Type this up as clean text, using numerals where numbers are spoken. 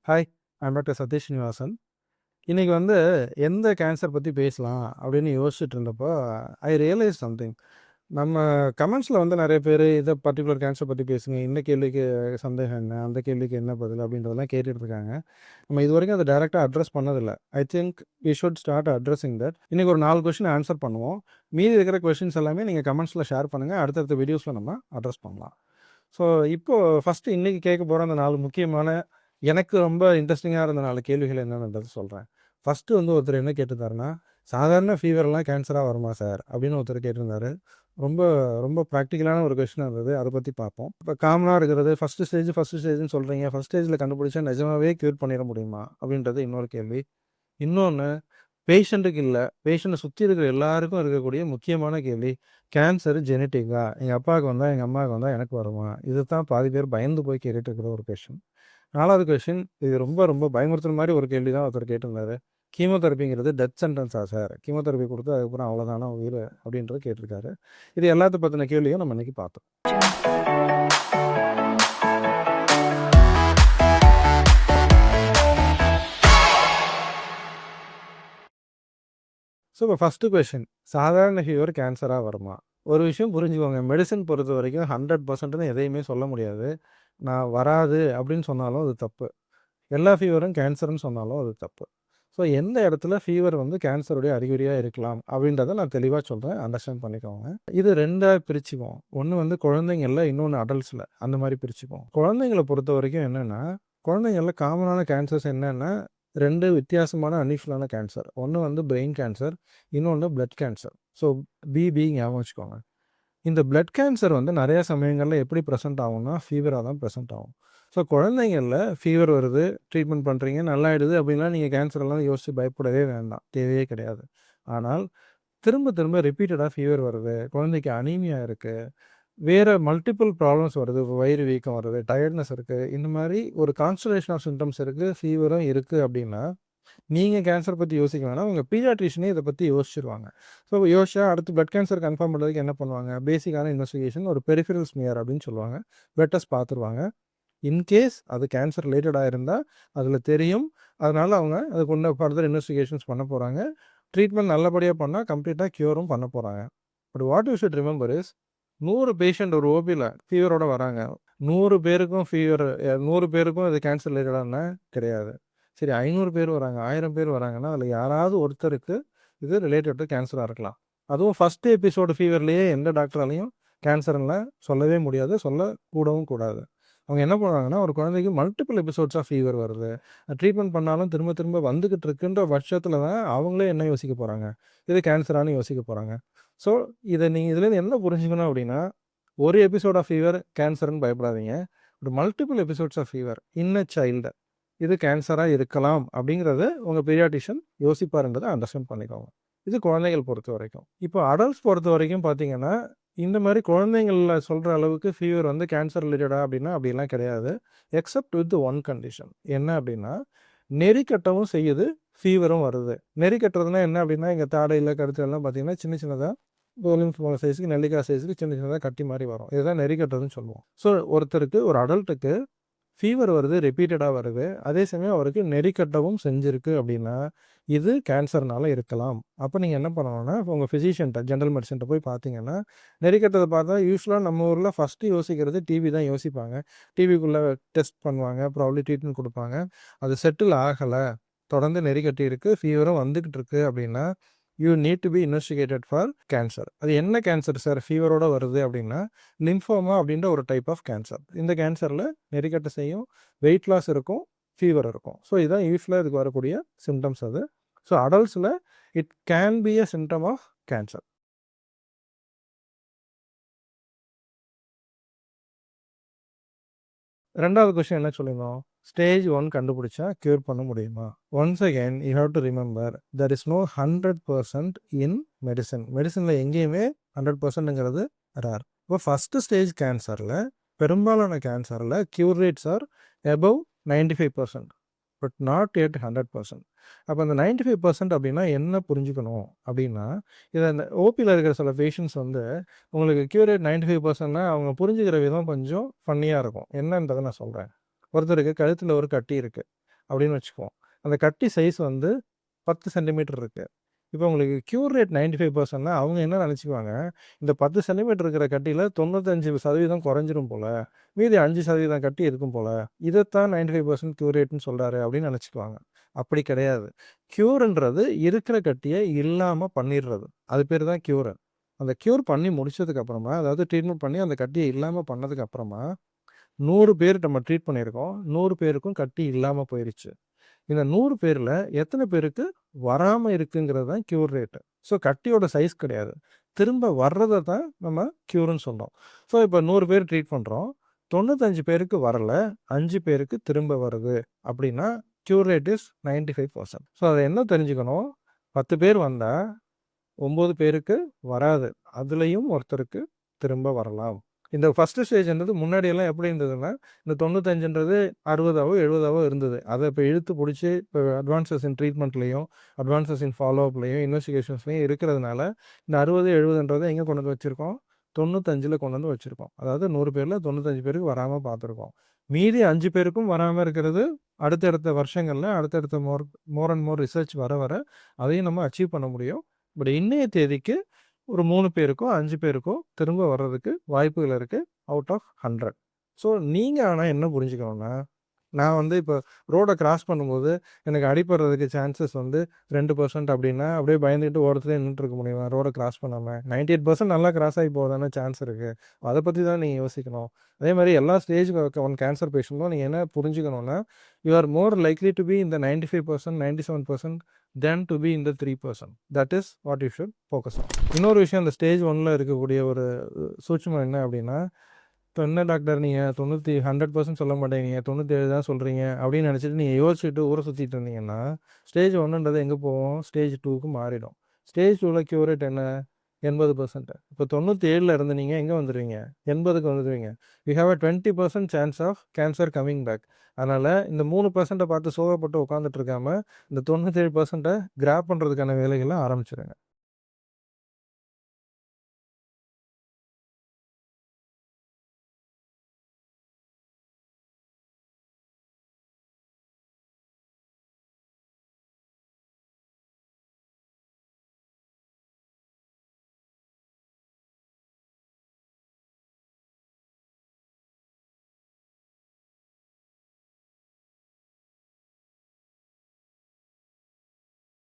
Hi, I'm doctor Satish Srinivasan. இன்னைக்கு எந்த cancer பத்தி பேசலாம் அப்படின்னு யோசிச்சுட்டு இருந்தப்போ, ஐ ரியலைஸ் சம்திங். நம்ம கமெண்ட்ஸ்ல நெறைய பேரு இத பர்ட்டிகுலர் கேன்சர் பத்தி பேசுங்க. இந்த கேள்விக்கு சந்தேகம் என்ன? அந்த கேள்விக்கு என்ன பதில்? அப்படின்றதெல்லாம் கேட்டுட்டு இருக்காங்க. நம்ம இதுவரைக்கும் அத டைரக்ட்டா அட்ரஸ் பண்ணதில்ல. I think we should start addressing that. இன்னைக்கு ஒரு 4 கொஸ்டின் ஆன்சர் பண்ணுவோம். மீதி இருக்கிற கொஸ்டின்ஸ் எல்லாமே நீங்க கமெண்ட்ஸ்ல ஷேர் பண்ணுங்க. அடுத்தடுத்த வீடியோஸ்ல நம்ம அட்ரஸ் பண்ணலாம். ஸோ, இப்போ ஃபர்ஸ்ட்டு இன்னைக்கு கேட்க போற அந்த 4 முக்கியமான, எனக்கு ரொம்ப இன்ட்ரெஸ்டிங்கா இருந்த 4 கேள்விகள் என்னன்றத சொல்றேன். ஃபர்ஸ்ட்டு ஒருத்தர் என்ன கேட்டிருந்தாருன்னா, "சாதாரண ஃபீவர்லாம் கேன்சரா வருமா சார்?" அப்படின்னு ஒருத்தர் கேட்டிருந்தாரு. ரொம்ப ரொம்ப பிராக்டிகலான ஒரு கொஸ்டினா இருந்தது. அத பத்தி பார்ப்போம். இப்ப காமனா இருக்கிறது ஃபர்ஸ்ட் ஸ்டேஜ்ன்னு சொல்றீங்க. ஃபர்ஸ்ட் ஸ்டேஜ்ல கண்டுபிடிச்சா நிஜமாவே கியூர் பண்ணிற முடியுமா? அப்படின்றது இன்னொரு கேள்வி. இன்னொன்னு, பேஷண்ட்டுக்கு இல்ல, பேஷண்ட்ட சுத்தி இருக்கிற எல்லாருக்கும் இருக்கக்கூடிய முக்கியமான கேள்வி, கேன்சர் ஜெனடிக்கா? எங்க அப்பாவுக்கு வந்தா, எங்க அம்மாவுக்கு வந்தா எனக்கு வருமா? இதுதான் பாதி பேர் பயந்து போய் கேட்டுட்டு இருக்கிற ஒரு கொஸ்டின். 4வது கொஸ்டின், இது ரொம்ப ரொம்ப பயமுறுத்துற மாரி ஒரு கேள்வி தான் ஒருத்தர் கேட்டிருந்தாரு. கீமோதெரபிங்கிறது டெத் சென்டென்ஸா சார்? கீமோதெரபி குடுத்தா அதுக்கப்புறம் அவ்வளோதானா உயிரு? அப்படின்றது கேட்டிருக்காரு. இது எல்லாத்த பத்தின கேள்வியும் நம்ம இன்னைக்கு பார்த்தோம். ஸோ, இப்போ ஃபர்ஸ்ட்டு கொஸ்டின், சாதாரண ஃபீவர் கேன்சரா வருமா? ஒரு விஷயம் புரிஞ்சுக்கோங்க. மெடிசின் பொறுத்தவரைக்கும் 100%ன்னு எதையுமே சொல்ல முடியாது. நான் வராது அப்படின்னு சொன்னாலும் அது தப்பு. எல்லா ஃபீவரும் கேன்சர்ன்னு சொன்னாலும் அது தப்பு. ஸோ, எந்த இடத்துல ஃபீவர் கேன்சருடைய அறிகுறியா இருக்கலாம் அப்படின்றத நான் தெளிவா சொல்றேன். அண்டர்ஸ்டாண்ட் பண்ணிக்கோங்க. இது 2ஆ பிரிச்சுக்குவோம். ஒண்ணு குழந்தைங்கள்ல, இன்னொன்னு அடல்ட்ஸ்ல. அந்த மாரி பிரிச்சுக்குவோம். குழந்தைங்கள பொறுத்தவரைக்கும் என்னன்னா, குழந்தைங்கள்ல காமனான கேன்சர்ஸ் என்னன்னா, 2 வித்தியாசமான அன்னிஃபுல்லான கேன்சர். ஒண்ணு பிரெயின் கேன்சர், இன்னொன்னு பிளட் கேன்சர். ஸோ, பிபி ஞாபகம் வச்சுக்கோங்க. இந்த பிளட் கேன்சர் நெறைய சமயங்கள்ல எப்படி பிரசன்ட் ஆகும்னா, ஃபீவரா தான் பிரசன்ட் ஆகும். ஸோ, குழந்தைங்கள்ல ஃபீவர் வருது, ட்ரீட்மெண்ட் பண்றீங்க, நல்லாயிடுது அப்படின்னா நீங்க கேன்சர்லாம் யோசிச்சு பயப்படவே வேண்டாம். தேவையே கிடையாது. ஆனால் திரும்ப திரும்ப ரிப்பீட்டடா ஃபீவர் வருது, குழந்தைக்கு அனீமியா இருக்கு, வேற மல்டிபிள் ப்ராப்ளம்ஸ் வருது, வயிறு வீக்கம் வருது, டயர்ட்னஸ் இருக்கு, இந்த மாரி ஒரு கான்ஸ்டலேஷன் ஆஃப் சிம்ப்டம்ஸ் இருக்கு, ஃபீவரும் இருக்கு அப்படின்னா, நீங்க கேன்சர் பத்தி யோசிக்க வேணாம். உங்க பீடியாட்ரிஷியனே இத பத்தி யோசிச்சுருவாங்க. ஸோ, யோசிச்சா அடுத்து பிளட் கேன்சர் கன்ஃபார்ம் பண்றதுக்கு என்ன பண்ணுவாங்க? பேசிக்கான இன்வெஸ்டிகேஷன் ஒரு பெரிஃபெரல் ஸ்மியர் அப்படின்னு சொல்லுவாங்க. பிளட் டெஸ்ட் பார்த்துருவாங்க. இன்கேஸ் அது கேன்சர் ரிலேட்டடா இருந்தா, அதில தெரியும். அதனால அவங்க அதுக்கு ஃபர்தர் இன்வெஸ்டிகேஷன்ஸ் பண்ண போறாங்க. ட்ரீட்மெண்ட் நல்லபடியா பண்ணா கம்ப்ளீட்டா கியூரும் பண்ண போறாங்க. But what you should remember is, 100 patient ஒரு ஓபில ஃபீவரோட வராங்க. 100 பேருக்கும் 100 பேருக்கும் இது கேன்சர் ரிலேட்டடான்னா கிடையாது. சரி, 500 பேர் வராங்க, 1000 பேர் வராங்கன்னா, அதில யாராவது ஒருத்தருக்கு இது ரிலேட்டட் டூ கேன்சரா இருக்கலாம். அதுவும் ஃபர்ஸ்ட் எபிசோடு ஃபீவர்லயே எந்த டாக்டராலயும் கேன்சர்ன்லாம் சொல்லவே முடியாது. சொல்லக்கூடவும் கூடாது. அவங்க என்ன பண்ணுவாங்கன்னா, ஒரு குழந்தைக்கு மல்டிபிள் எபிசோட்ஸ் ஆஃப் ஃபீவர் வருது, ட்ரீட்மெண்ட் பண்ணாலும் திரும்ப திரும்ப வந்துகிட்டு இருக்குன்ற பட்சத்தில தான் அவங்களே என்ன யோசிக்க போறாங்க? இது கேன்சரான்னு யோசிக்க போறாங்க. ஸோ, நீங்க இதுலேருந்து என்ன புரிஞ்சுக்கணும் அப்படின்னா, ஒரு எபிசோட் ஆஃப் ஃபீவர் கேன்சர்ன்னு பயப்படாதீங்க. ஒரு multiple episodes of fever in a child, இது கேன்சரா இருக்கலாம் அப்படிங்கிறத உங்க பீடியாட்ரிஷியன் யோசிப்பாருன்றத அண்டர்ஸ்டாண்ட் பண்ணிக்கோங்க. இது குழந்தைகள் பொறுத்தவரைக்கும். இப்போ அடல்ட்ஸ் பொறுத்தவரைக்கும் பார்த்தீங்கன்னா, இந்த மாரி குழந்தைங்கள்ல சொல்ற அளவுக்கு ஃபீவர் கேன்சர் ரிலேட்டடா அப்படின்னா, அப்படிலாம் கிடையாது. Except with one condition. என்ன அப்படின்னா, நெறி கட்டவும் செய்யுது, ஃபீவரும் வருது. நெறி கட்டுறதுன்னா என்ன அப்படின்னா, எங்க தாடையில, கழுத்துலலாம் பார்த்தீங்கன்னா, சின்ன சின்னதா எலுமிச்சை பழம் சைஸ்க்கு, நெல்லிக்காய் சைஸ்க்கு சின்ன சின்னதா கட்டி மாரி வரும். இதுதான் நெறி கட்டுறதுன்னு சொல்லுவோம். ஸோ, ஒருத்தருக்கு, ஒரு அடல்ட்டுக்கு ஃபீவர் வருது, ரிப்பீட்டடா வருது, அதே சமயம் அவருக்கு நெறி கட்டவும் செஞ்சிருக்கு அப்படின்னா, இது கேன்சர்னால இருக்கலாம். அப்ப நீங்க என்ன பண்ணணும்னா, உங்க பிசிஷியன்ட்ட, ஜெனரல் மெடிசின்ட்ட போய் பார்த்தீங்கன்னா, நெறி கட்டுறத பார்த்தா யூசுவலா நம்ம ஊர்ல ஃபர்ஸ்ட்டு யோசிக்கிறது டிபி தான் யோசிப்பாங்க. டிபிக்குள்ள டெஸ்ட் பண்ணுவாங்க, ப்ராபப்ளி ட்ரீட்மெண்ட் குடுப்பாங்க. அது செட்டில் ஆகல, தொடர்ந்து நெறி கட்டியிருக்கு, ஃபீவரும் வந்துகிட்டு இருக்கு அப்படின்னா, you need to be investigated for cancer. அது என்ன கேன்சர் சார் ஃபீவரோட வருது அப்படின்னா, லிம்ஃபோமா அப்படின்ற ஒரு டைப் ஆஃப் கேன்சர். இந்த கேன்சர்ல நெறிக்கட்ட செய்யும், வெயிட் லாஸ் இருக்கும், ஃபீவர் இருக்கும். ஸோ, இதுதான் யூசுவலா இதுக்கு வரக்கூடிய சிம்ப்டம்ஸ் அது. ஸோ, அடல்ட்ஸ்ல it can be a symptom of cancer. 2வது கொஸ்டின் என்ன சொல்லியிருந்தோம்? ஸ்டேஜ் 1 கண்டுபிடிச்சா கியூர் பண்ண முடியுமா? Once again you have to remember, there is no 100% in medicine. மெடிசின்ல எங்கேயுமே 100%ங்கிறது ரேர். இப்போ ஃபர்ஸ்ட் ஸ்டேஜ் கேன்சர்ல, பெரும்பாலான கேன்சர்ல cure rates are above 95%. But not yet 100%. அப்போ அந்த 95% அப்படின்னா என்ன புரிஞ்சுக்கணும் அப்படின்னா, இதை அந்த ஓபியில் இருக்கிற சில பேஷண்ட்ஸ் உங்களுக்கு கியூர் ரேட் 95%னா அவங்க புரிஞ்சுக்கிற விதம் கொஞ்சம் ஃபன்னியாக இருக்கும். என்னன்றதை நான் சொல்கிறேன். ஒருத்தருக்கு கழுத்தில் ஒரு கட்டி இருக்குது, அப்படின்னு வச்சுக்குவோம். அந்த கட்டி சைஸ் வந்து 10 சென்டிமீட்டர் இருக்கு. இப்போ உங்களுக்கு க்யூர் ரேட் 95%னா அவங்க என்ன நெனச்சுக்குவாங்க, இந்த 10 சென்டிமீட்டர் இருக்கிற கட்டியில 95% குறைஞ்சிரும் போல. மீதி 5% கட்டி இருக்கும் போல. இதத்தான் 95% க்யூர் ரேட்ன்னு சொல்றாரு அப்படின்னு நெனச்சுக்குவாங்க. அப்படி கிடையாது. க்யூர்ன்றது இருக்கிற கட்டிய இல்லாம பண்ணிர்றது. அது பேரு தான் க்யூர். அந்த க்யூர் பண்ணி முடிச்சதுக்கு அப்புறமா, அதாவது ட்ரீட்மெண்ட் பண்ணி அந்த கட்டிய இல்லாம பண்ணதுக்கு அப்புறமா, 100 பேர் நம்ம ட்ரீட் பண்ணியிருக்கோம். 100 பேருக்கும் கட்டி இல்லாம போயிருச்சு. இந்த 100 பேர்ல எத்தன பேருக்கு வராம இருக்குங்கிறது தான் க்யூர் ரேட். ஸோ கட்டியோட சைஸ் கிடையாது. திரும்ப வர்றத தான் நம்ம க்யூர்ன்னு சொல்றோம். ஸோ இப்போ 100 பேர் ட்ரீட் பண்றோம். 95 பேருக்கு வரல. 5 பேருக்கு திரும்ப வருது அப்படின்னா, க்யூர் ரேட் இஸ் 95%. ஸோ அத என்ன தெரிஞ்சுக்கணும்? 10 பேர் வந்தா 9 பேருக்கு வராது. அதுலயும் ஒருத்தருக்கு திரும்ப வரலாம். இந்த ஃபர்ஸ்ட் ஸ்டேஜ்ன்றது முன்னாடியெல்லாம் எப்படி இருந்ததுன்னா, இந்த 95ன்றது 60ஆவோ, 70ஆவோ இருந்தது. அத இப்ப இழுத்து புடிச்சு இப்ப அட்வான்ஸஸ் இன் ட்ரீட்மெண்ட்லயும், அட்வான்ஸஸ் இன் ஃபாலோ அப்லயும், இன்வெஸ்டிகேஷன்ஸ்லயும் இருக்கிறதுனால, இந்த 60, 70ன்றத எங்க கொண்டு வந்து வச்சிருக்கோம்? 95ல கொண்டு வந்து வச்சிருக்கோம். அதாவது 100 பேர்ல 95 பேருக்கு வராம பார்த்துருக்கோம். மீதி 5 பேருக்கும் வராம இருக்கிறது அடுத்தடுத்த வருஷங்கள்ல, அடுத்தடுத்த மோர் அண்ட் மோர் ரிசர்ச் வர வர அதையும் நம்ம அச்சீவ் பண்ண முடியும். பட் இன்னைய தேதிக்கு ஒரு 3 பேருக்கோ, 5 பேருக்கோ திரும்ப வர்றதுக்கு வாய்ப்புகள் இருக்கு. Out of 100. ஸோ நீங்க ஆனா என்ன புரிஞ்சுக்கணும்னா, நான் வந்து இப்போ ரோட கிராஸ் பண்ணும்போது எனக்கு அடிபடுறதுக்கு சான்சஸ் வந்து 2% அப்படின்னா, அப்படியே பயந்துகிட்டு ஓரத்திலேயே நின்னுட்டுருக்க முடியுமா? ரோட கிராஸ் பண்ணாம. 98% நல்லா கிராஸ் ஆகி போக தானே சான்ஸ் இருக்கு. அத பத்தி தான் நீங்க யோசிக்கணும். அதே மாரி எல்லா ஸ்டேஜ் 1 கேன்சர் பேஷண்ட்டும் நீங்க என்ன புரிஞ்சுக்கணும்னா, you are more likely to be in the 95%, 97% then to be in the 3%. That is what you should focus on. இன்னொரு விஷயம் இந்த ஸ்டேஜ் 1ல இருக்கக்கூடிய ஒரு சூட்சுமம் என்ன அப்படின்னா, இப்போ என்ன டாக்டர் நீங்க 100% சொல்ல மாட்டேங்கிறீங்க. 97 தான் சொல்றீங்க அப்படின்னு நினைச்சிட்டு நீங்க யோசிச்சுட்டு ஊர சுத்திட்டு இருந்தீங்கன்னா, ஸ்டேஜ் 1ன்றது எங்க போகும்? ஸ்டேஜ் 2க்கு மாறிடும். ஸ்டேஜ் 2ல க்யூர் ரேட் என்ன? 80%. இப்போ 97ல இருந்து நீங்க எங்க வந்துருவீங்க? 80க்கு வந்துருவீங்க. You have a 20% chance of cancer coming back. அதனால இந்த 3% பார்த்து சோகப்பட்டு உட்கார்ந்துட்டு இருக்காம, இந்த 97% கிராப் பண்றதுக்கான வேலைகள ஆரம்பிச்சுருங்க.